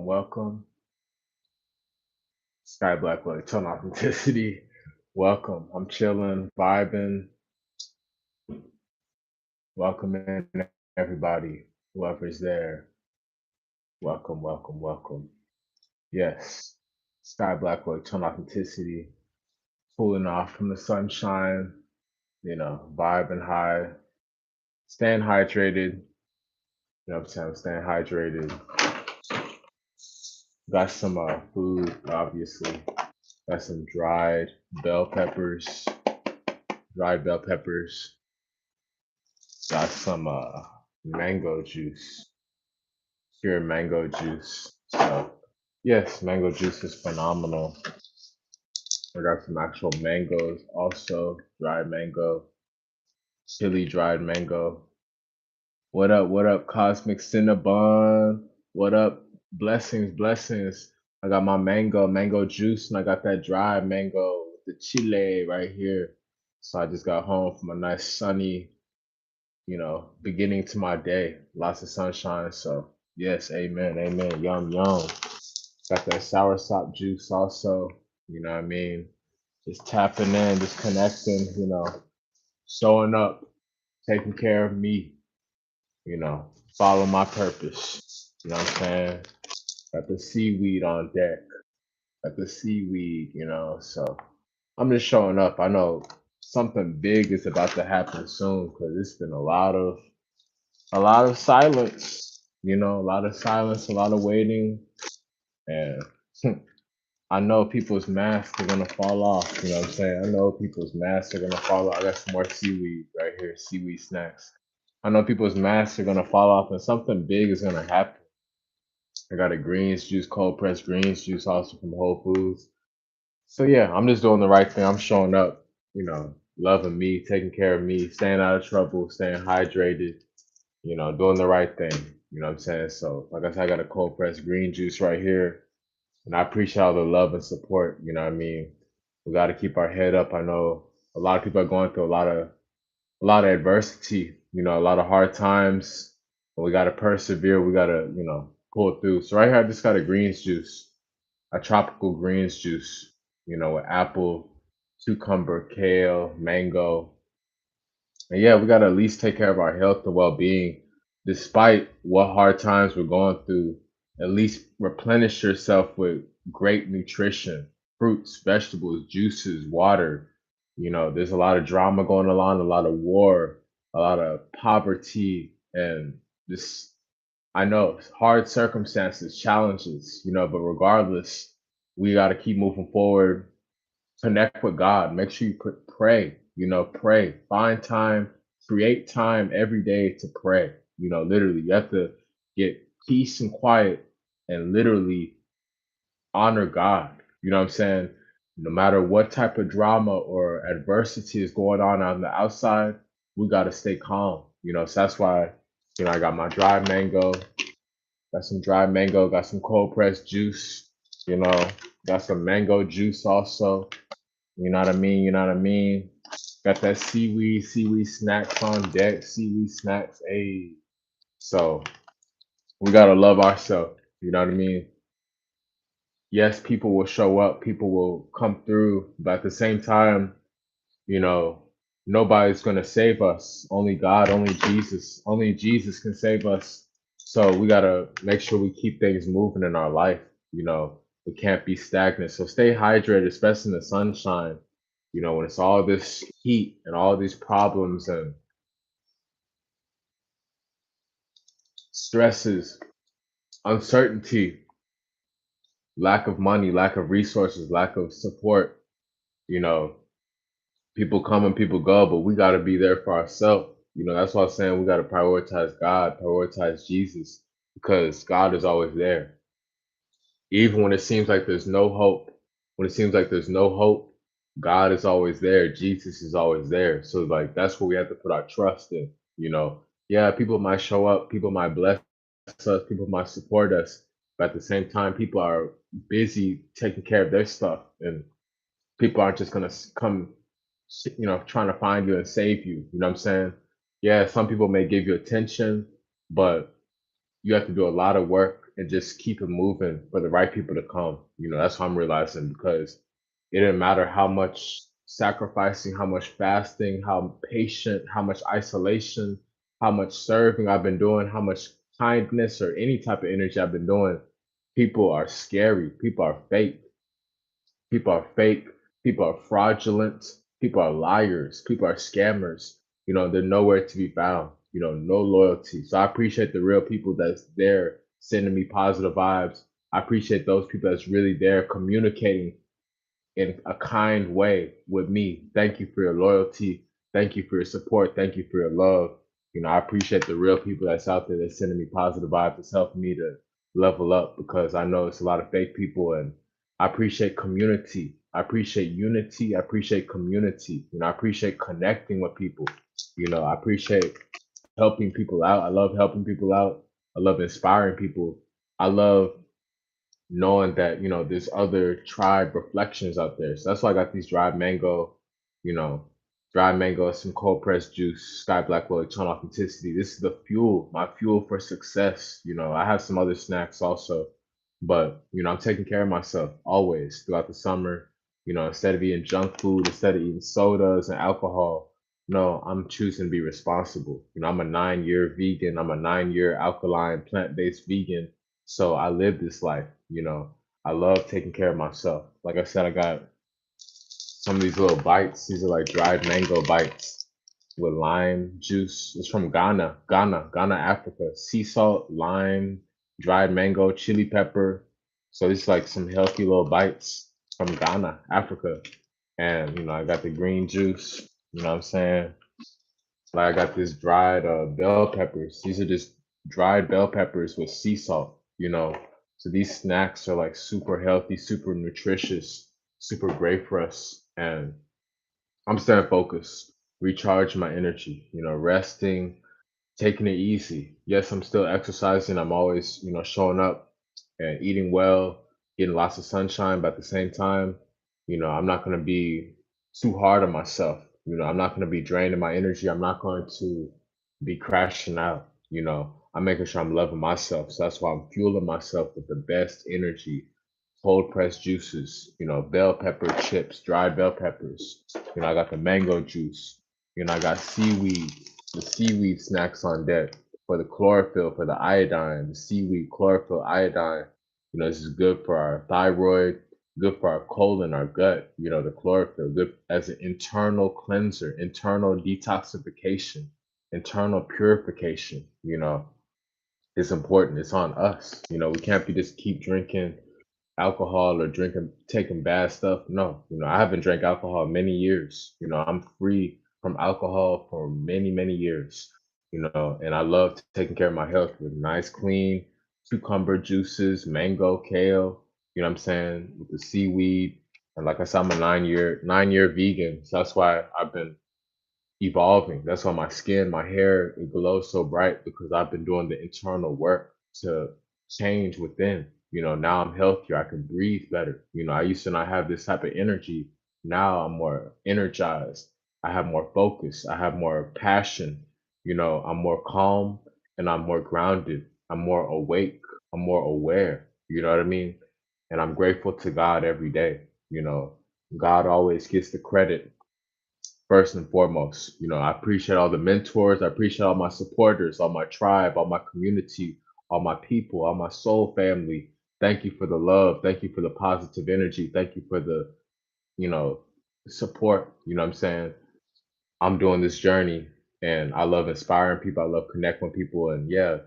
welcome. Sky Blackwell, Tone Authenticity. Welcome. I'm chilling, vibing, welcoming everybody, whoever's there. Welcome, welcome, welcome. Yes, Sky Blackwell, Tone Authenticity. Cooling off from the sunshine, vibing high, staying hydrated. You know what I'm saying? Staying hydrated. Got some food, obviously. Got some bell peppers, dried bell peppers. Got some mango juice, pure mango juice. So yes, mango juice is phenomenal. I got some actual mangoes, also dried mango, chili dried mango. What up? What up, Cosmic Cinnabon? What up? Blessings, blessings. I got my mango juice, and I got that dried mango with the chile right here. So I just got home from a nice sunny, beginning to my day. Lots of sunshine. So yes, amen, amen. Yum yum. Got that soursop juice also. You know what I mean? Just tapping in, just connecting. Showing up, taking care of me. Follow my purpose. You know what I'm saying? Got the seaweed on deck. Got the seaweed. So I'm just showing up. I know something big is about to happen soon because it's been a lot of silence, a lot of silence, a lot of waiting. And I know people's masks are gonna fall off. You know what I'm saying? I know people's masks are gonna fall off. I got some more seaweed right here, seaweed snacks. I know people's masks are gonna fall off and something big is gonna happen. I got a greens juice, cold pressed greens juice also from Whole Foods. So yeah, I'm just doing the right thing. I'm showing up, loving me, taking care of me, staying out of trouble, staying hydrated, doing the right thing. You know what I'm saying? So, like I said, I got a cold pressed green juice right here, and I appreciate all the love and support. You know what I mean? We got to keep our head up. I know a lot of people are going through a lot of adversity. A lot of hard times. But we got to persevere. We got to, pull through. So right here, I just got a greens juice, a tropical greens juice. With apple, cucumber, kale, mango, and yeah, we got to at least take care of our health and well being. Despite what hard times we're going through, at least replenish yourself with great nutrition, fruits, vegetables, juices, water. There's a lot of drama going on, a lot of war, a lot of poverty, and this, I know, hard circumstances, challenges, but regardless, we got to keep moving forward, connect with God. Make sure you pray, pray. Find time, create time every day to pray. Literally, you have to get peace and quiet and literally honor God. You know what I'm saying? No matter what type of drama or adversity is going on the outside, we got to stay calm. So that's why, I got my dry mango, got some dry mango, got some cold pressed juice, you know, got some mango juice also. You know what I mean? You know what I mean? Got that seaweed snacks on deck, seaweed snacks. Hey, so we gotta love ourselves. You know what I mean? Yes, people will show up, people will come through, but at the same time, you know, nobody's gonna save us. Only God, only Jesus can save us. So we gotta make sure we keep things moving in our life. We can't be stagnant. So stay hydrated, especially in the sunshine. When it's all this heat and all these problems and stresses, uncertainty, lack of money, lack of resources, lack of support, you know, people come and people go, but we got to be there for ourselves. That's why I'm saying we got to prioritize God, prioritize Jesus, because God is always there. Even when it seems like there's no hope, when it seems like there's no hope, God is always there. Jesus is always there. So like that's where we have to put our trust in. Yeah, people might show up, people might bless us, people might support us, but at the same time, people are busy taking care of their stuff, and people aren't just gonna come, trying to find you and save you. You know what I'm saying? Yeah, some people may give you attention, but you have to do a lot of work and just keep it moving for the right people to come. That's what I'm realizing, because it didn't matter how much sacrificing, how much fasting, how patient, how much isolation, how much serving I've been doing, how much kindness or any type of energy I've been doing. People are scary. People are fake. People are fake. People are fraudulent. People are liars. People are scammers. They're nowhere to be found. No loyalty. So I appreciate the real people that's there sending me positive vibes. I appreciate those people that's really there communicating in a kind way with me. Thank you for your loyalty. Thank you for your support. Thank you for your love. I appreciate the real people that's out there that's sending me positive vibes. It's helping me to level up, because I know it's a lot of fake people, and I appreciate community. I appreciate unity. I appreciate community. I appreciate connecting with people. I appreciate helping people out. I love helping people out. I love inspiring people. I love knowing that there's other tribe reflections out there. So that's why I got these you know, dried mango, some cold pressed juice, Sky Blackwell, Eternal Authenticity. This is the fuel, my fuel for success. I have some other snacks also, but I'm taking care of myself always throughout the summer. Instead of eating junk food, instead of eating sodas and alcohol, no, I'm choosing to be responsible. I'm a 9-year vegan. I'm a 9-year alkaline plant-based vegan. So I live this life. I love taking care of myself. Like I said, I got some of these little bites. These are like dried mango bites with lime juice. It's from Ghana, Africa. Sea salt, lime, dried mango, chili pepper. So it's like some healthy little bites from Ghana, Africa. And I got the green juice. You know what I'm saying? Like I got this dried bell peppers. These are just dried bell peppers with sea salt. So these snacks are like super healthy, super nutritious, super great for us. And I'm staying focused, recharging my energy, resting, taking it easy. Yes, I'm still exercising. I'm always, showing up and eating well, getting lots of sunshine, but at the same time, I'm not going to be too hard on myself. I'm not going to be draining my energy. I'm not going to be crashing out. I'm making sure I'm loving myself. So that's why I'm fueling myself with the best energy, cold pressed juices, bell pepper chips, dried bell peppers. I got the mango juice. I got seaweed, the seaweed snacks on deck for the chlorophyll, for the iodine, the seaweed chlorophyll iodine. This is good for our thyroid, good for our colon, our gut. The chlorophyll, good as an internal cleanser, internal detoxification, internal purification. It's important. It's on us. We can't be just keep drinking alcohol or drinking taking bad stuff. No, I haven't drank alcohol in many years. I'm free from alcohol for many, many years. And I love taking care of my health with nice clean cucumber juices, mango, kale, what I'm saying, with the seaweed. And like I said, I'm a 9-year vegan. So that's why I've been evolving. That's why my skin, my hair, it glows so bright, because I've been doing the internal work to change within. Now I'm healthier. I can breathe better. I used to not have this type of energy. Now I'm more energized. I have more focus. I have more passion. I'm more calm and I'm more grounded. I'm more awake. I'm more aware. You know what I mean? And I'm grateful to God every day. God always gets the credit first and foremost. I appreciate all the mentors. I appreciate all my supporters, all my tribe, all my community, all my people, all my soul family. Thank you for the love. Thank you for the positive energy. Thank you for the, you know, support. What I'm saying? I'm doing this journey and I love inspiring people. I love connecting with people. And yeah,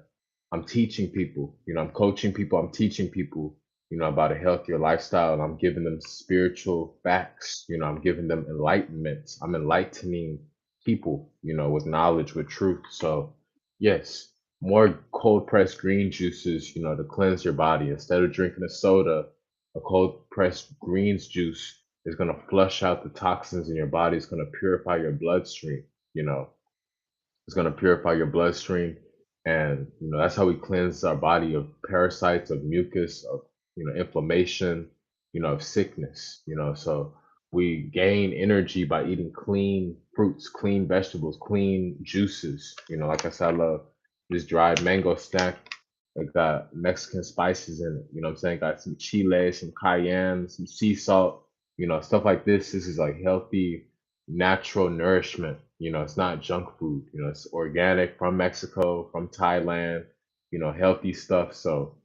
I'm teaching people, I'm coaching people, I'm teaching people, about a healthier lifestyle. And I'm giving them spiritual facts, I'm giving them enlightenment. I'm enlightening people, with knowledge, with truth. So, yes, more cold pressed green juices, to cleanse your body. Instead of drinking a soda, a cold pressed greens juice is going to flush out the toxins in your body. It's going to purify your bloodstream, you know it's going to purify your bloodstream. And, that's how we cleanse our body of parasites, of mucus, of, inflammation, of sickness, So we gain energy by eating clean fruits, clean vegetables, clean juices. Like I said, I love this dried mango snack. It got Mexican spices in it. You know what I'm saying? Got some chile, some cayenne, some sea salt, stuff like this. This is like healthy, natural nourishment. It's not junk food. It's organic from Mexico, from Thailand, healthy stuff. So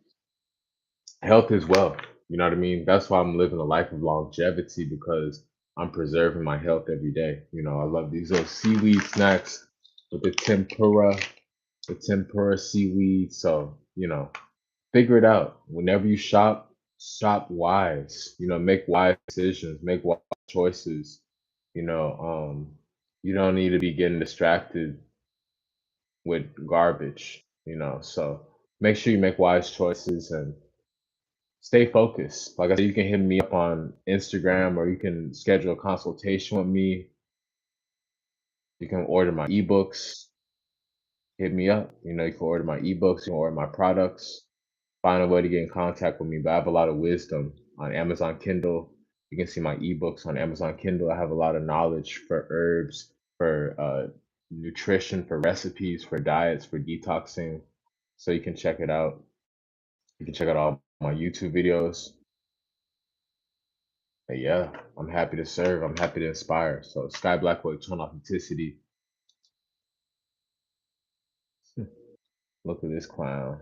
health is wealth. You know what I mean? That's why I'm living a life of longevity because I'm preserving my health every day. I love these little seaweed snacks with the tempura seaweed. So, figure it out. Whenever you shop, shop wise. Make wise decisions, make wise choices. You know, um, you don't need to be getting distracted with garbage. So make sure you make wise choices and stay focused. Like I said, you can hit me up on Instagram or you can schedule a consultation with me. You can order my ebooks. Hit me up. You can order my ebooks, you can order my products, find a way to get in contact with me. But I have a lot of wisdom on Amazon Kindle. You can see my ebooks on Amazon Kindle. I have a lot of knowledge for herbs, for nutrition, for recipes, for diets, for detoxing. So you can check it out. You can check out all my YouTube videos. And yeah, I'm happy to serve. I'm happy to inspire. So Sky Blackwell, Tone Authenticity. Look at this clown.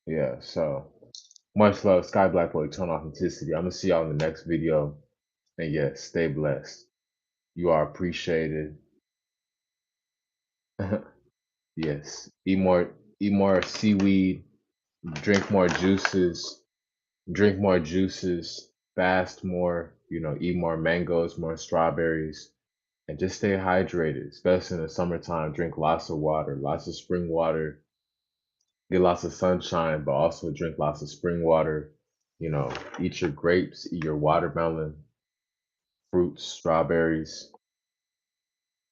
Yeah, so much love, Sky Blackwell, Tone Authenticity. I'm gonna see y'all in the next video. And yes, stay blessed. You are appreciated. Yes. Eat more seaweed, drink more juices, fast more, eat more mangoes, more strawberries, and just stay hydrated, especially in the summertime. Drink lots of water, lots of spring water, get lots of sunshine, but also drink lots of spring water. Eat your grapes, eat your watermelon, fruits, strawberries.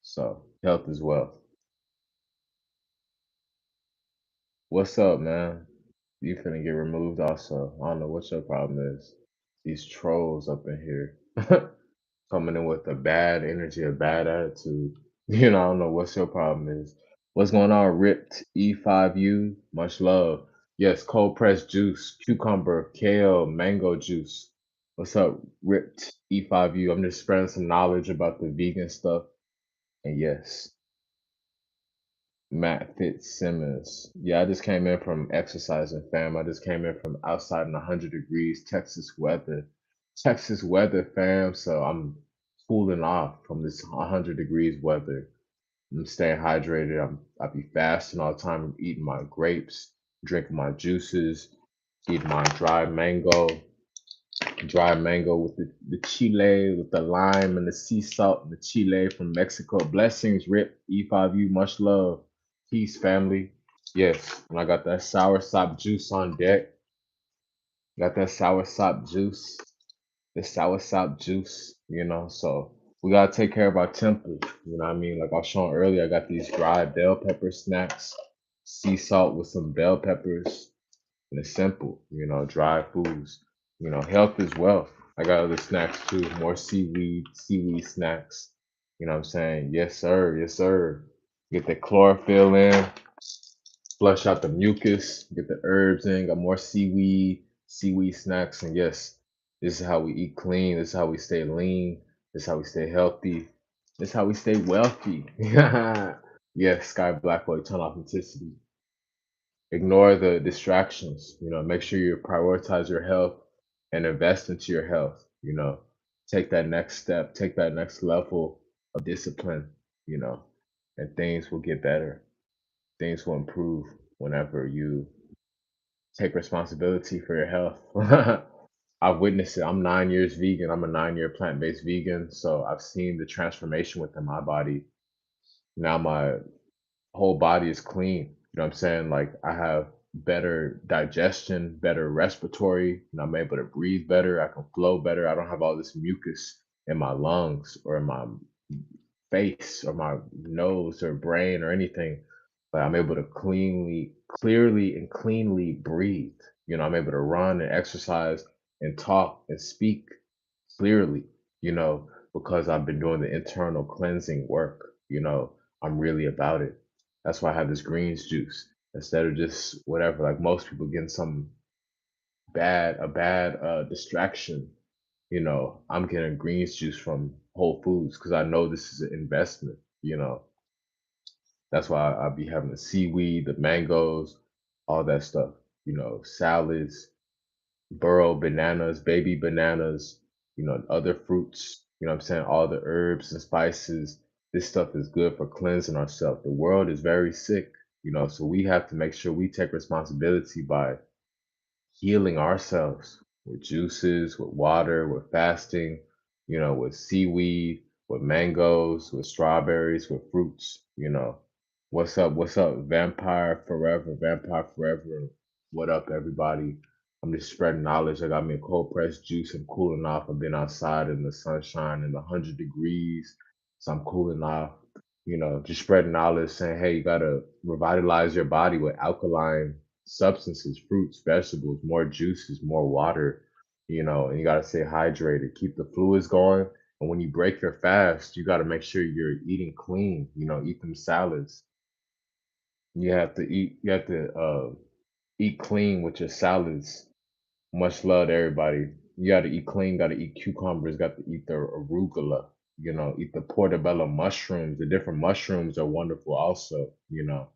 So health as well. What's up, man? You finna get removed also. I don't know what your problem is. These trolls up in here coming in with a bad energy, a bad attitude. I don't know what's your problem is. What's going on, Ripped E5U? Much love. Yes, cold pressed juice, cucumber, kale, mango juice. What's up, Ripped E5U? I'm just spreading some knowledge about the vegan stuff. And yes, Matt Fitzsimmons. Yeah, I just came in from exercising, fam. I just came in from outside in 100 degrees Texas weather. Texas weather, fam. So I'm cooling off from this 100 degrees weather. I'm staying hydrated. I be fasting all the time. I'm eating my grapes, drinking my juices, eating my dry mango with the chile, with the lime and the sea salt and the chile from Mexico. Blessings, Rip, E5U, much love. Peace, family. Yes, and I got that sour sop juice on deck. Got that sour sop juice, the sour sop juice, so we gotta take care of our temple. You know what I mean? Like I was showing earlier, I got these dry bell pepper snacks, sea salt with some bell peppers, and it's simple, dry foods. Health is wealth. I got other snacks too, more seaweed snacks. You know what I'm saying? Yes, sir. Yes, sir. Get the chlorophyll in, flush out the mucus, get the herbs in, got more seaweed snacks. And yes, this is how we eat clean. This is how we stay lean. This is how we stay healthy. This is how we stay wealthy. Yes, Sky Blackwell, ton authenticity. Ignore the distractions. Make sure you prioritize your health and invest into your health. Take that next step, take that next level of discipline, you know, and things will get better. Things will improve whenever you take responsibility for your health. I've witnessed it. I'm 9 years vegan. I'm a 9 year plant-based vegan. So I've seen the transformation within my body. Now my whole body is clean. You know what I'm saying? Like I have better digestion, better respiratory, and I'm able to breathe better. I can flow better. I don't have all this mucus in my lungs or in my face or my nose or brain or anything. But I'm able to clearly and cleanly breathe. I'm able to run and exercise and talk and speak clearly. You know, because I've been doing the internal cleansing work. I'm really about it. That's why I have this greens juice instead of just whatever. Like most people getting some bad distraction. I'm getting greens juice from Whole Foods because I know this is an investment. That's why I be having the seaweed, the mangoes, all that stuff. Salads, burro bananas, baby bananas, other fruits, what I'm saying? All the herbs and spices. This stuff is good for cleansing ourselves. The world is very sick, so we have to make sure we take responsibility by healing ourselves with juices, with water, with fasting, with seaweed, with mangoes, with strawberries, with fruits. What's up? What's up? Vampire forever. What up, everybody? I'm just spreading knowledge. I got me a cold pressed juice. I'm cooling off. I've been outside in the sunshine in 100 degrees. So I'm cooling off, just spreading knowledge saying, hey, you got to revitalize your body with alkaline substances, fruits, vegetables, more juices, more water, and you got to stay hydrated, keep the fluids going. And when you break your fast, you got to make sure you're eating clean, eat them salads. You have to eat clean with your salads. Much love to everybody. You got to eat clean, got to eat cucumbers, got to eat the arugula, eat the portobello mushrooms. The different mushrooms are wonderful also, the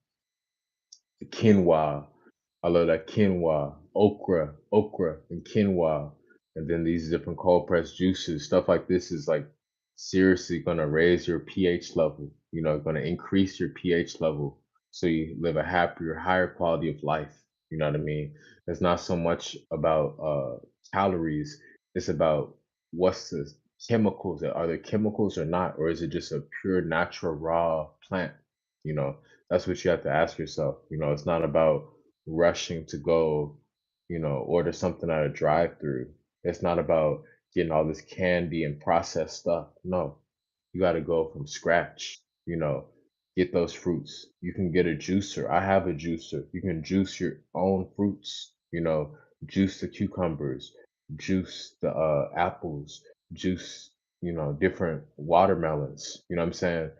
quinoa. I love that quinoa, okra, and quinoa. And then these different cold pressed juices, stuff like this is like seriously gonna raise your pH level, gonna increase your pH level so you live a happier, higher quality of life. You know what I mean? It's not so much about calories, it's about what's the chemicals. Are there chemicals or not, or is it just a pure natural raw plant? You know, that's what you have to ask yourself. It's not about rushing to go, order something at a drive through. It's not about getting all this candy and processed stuff. No, you got to go from scratch, get those fruits. You can get a juicer. I have a juicer. You can juice your own fruits, juice the cucumbers, juice the apples, juice, different watermelons. You know what I'm saying?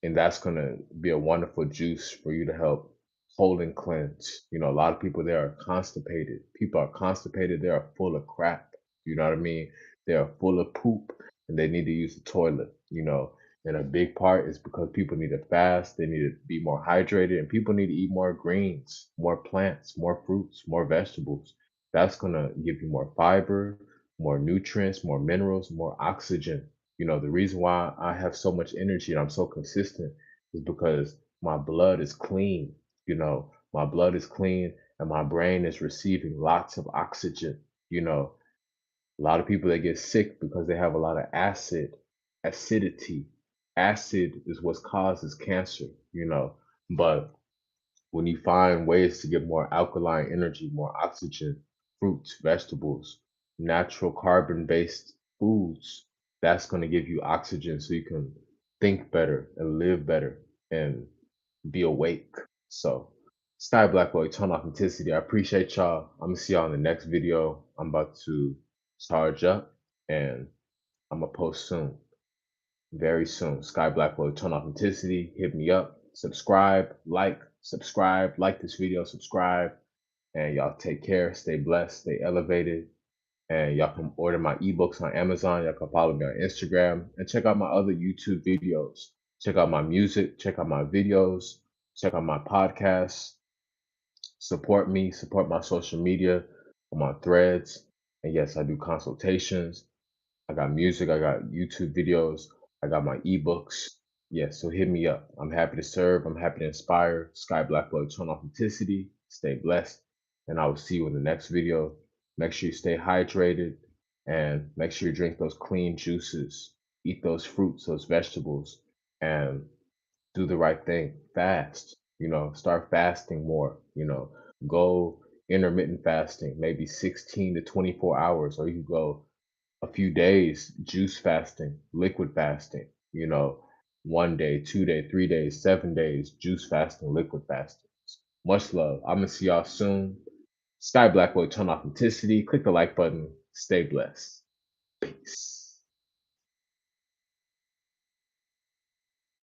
And that's going to be a wonderful juice for you to help hold and cleanse. A lot of people there are constipated. People are constipated. They are full of crap. You know what I mean? They are full of poop and they need to use the toilet. And a big part is because people need to fast. They need to be more hydrated and people need to eat more greens, more plants, more fruits, more vegetables. That's going to give you more fiber, more nutrients, more minerals, more oxygen. The reason why I have so much energy and I'm so consistent is because my blood is clean. My blood is clean and my brain is receiving lots of oxygen. A lot of people that get sick because they have a lot of acidity. Acid is what causes cancer. But when you find ways to get more alkaline energy, more oxygen, fruits, vegetables, natural carbon based foods, that's going to give you oxygen so you can think better and live better and be awake. So, Sky Blackwell, Eternal Authenticity. I appreciate y'all. I'm going to see y'all in the next video. I'm about to charge up and I'm going to post soon, very soon. Sky Blackwell, Eternal Authenticity. Hit me up. Subscribe, like this video, subscribe. And y'all take care, stay blessed, stay elevated. And y'all can order my ebooks on Amazon. Y'all can follow me on Instagram and check out my other YouTube videos. Check out my music, check out my videos, check out my podcasts. Support me, support my social media, on my threads. And yes, I do consultations. I got music, I got YouTube videos, I got my ebooks. Yeah, so hit me up. I'm happy to serve, I'm happy to inspire. Sky Blackwell, turn authenticity, stay blessed, and I will see you in the next video. Make sure you stay hydrated and make sure you drink those clean juices, eat those fruits, those vegetables, and do the right thing. Fast, start fasting more, go intermittent fasting, maybe 16 to 24 hours, or you can go a few days juice fasting, liquid fasting, 1 day, 2 day, 3 days, 7 days, juice fasting, liquid fasting. Much love. I'm gonna see y'all soon. Sky Blackwell, turn authenticity. Click the like button. Stay blessed. Peace.